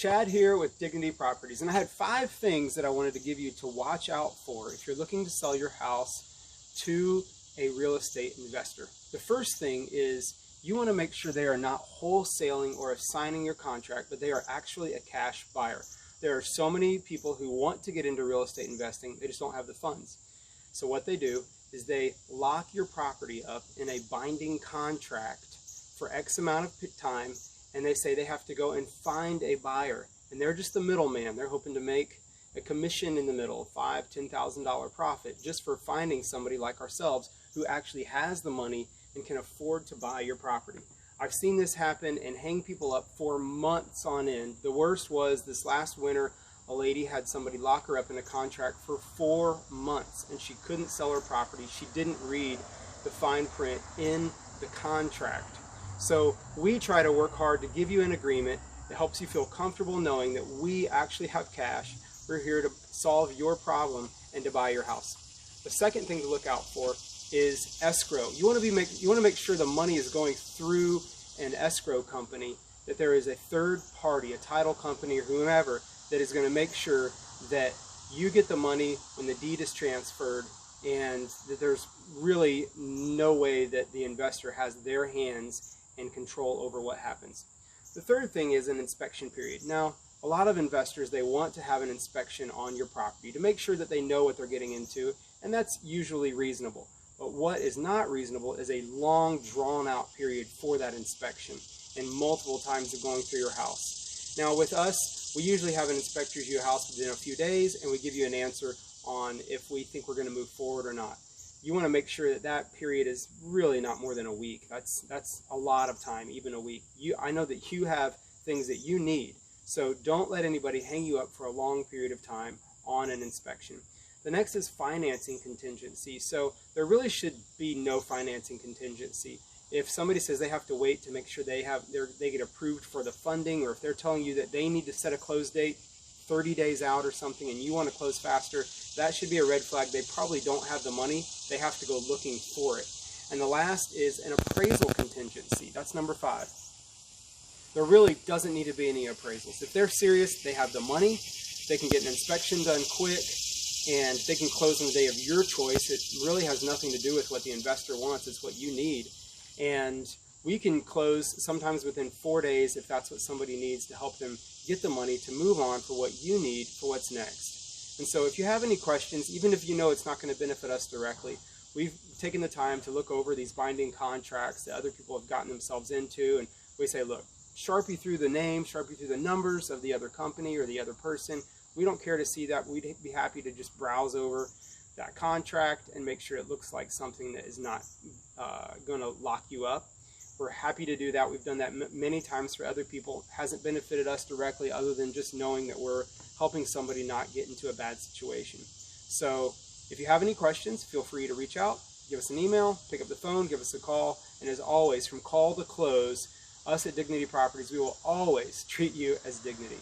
Chad here with Dignity Properties, and I had 5 things that I wanted to give you to watch out for if you're looking to sell your house to a real estate investor. The first thing is you want to make sure they are not wholesaling or assigning your contract, but they are actually a cash buyer. There are so many people who want to get into real estate investing, they just don't have the funds. So what they do is they lock your property up in a binding contract for X amount of time, and they say they have to go and find a buyer, and they're just the middleman. They're hoping to make a commission in the middle, $5,000, $10,000 profit, just for finding somebody like ourselves who actually has the money and can afford to buy your property. I've seen this happen and hang people up for months on end. The worst was this last winter, a lady had somebody lock her up in a contract for 4 months and she couldn't sell her property. She didn't read the fine print in the contract. So we try to work hard to give you an agreement that helps you feel comfortable knowing that we actually have cash. We're here to solve your problem and to buy your house. The second thing to look out for is escrow. You want to make sure the money is going through an escrow company, that there is a third party, a title company or whomever, that is going to make sure that you get the money when the deed is transferred, and that there's really no way that the investor has their hands and control over what happens. The third thing is an inspection period. Now, a lot of investors, they want to have an inspection on your property to make sure that they know what they're getting into, and that's usually reasonable. But what is not reasonable is a long, drawn-out period for that inspection and multiple times of going through your house. Now, with us, we usually have an inspector review your house within a few days, and we give you an answer on if we think we're going to move forward or not. You want to make sure that that period is really not more than a week. That's a lot of time, even a week. I know that you have things that you need, so don't let anybody hang you up for a long period of time on an inspection. The next is financing contingency. So there really should be no financing contingency. If somebody says they have to wait to make sure they get approved for the funding, or if they're telling you that they need to set a close date 30 days out or something and you want to close faster, that should be a red flag. They probably don't have the money. They have to go looking for it. And the last is an appraisal contingency. That's number 5. There really doesn't need to be any appraisals. If they're serious, they have the money, they can get an inspection done quick, and they can close on the day of your choice. It really has nothing to do with what the investor wants. It's what you need. And we can close sometimes within 4 days if that's what somebody needs to help them get the money to move on for what you need for what's next. And so if you have any questions, even if you know it's not going to benefit us directly, we've taken the time to look over these binding contracts that other people have gotten themselves into, and we say, look, Sharpie through the name, Sharpie through the numbers of the other company or the other person. We don't care to see that. We'd be happy to just browse over that contract and make sure it looks like something that is not going to lock you up. We're happy to do that. We've done that many times for other people. It hasn't benefited us directly other than just knowing that we're helping somebody not get into a bad situation. So if you have any questions, feel free to reach out, give us an email, pick up the phone, give us a call. And as always, from call to close, us at Dignity Properties, we will always treat you as dignity.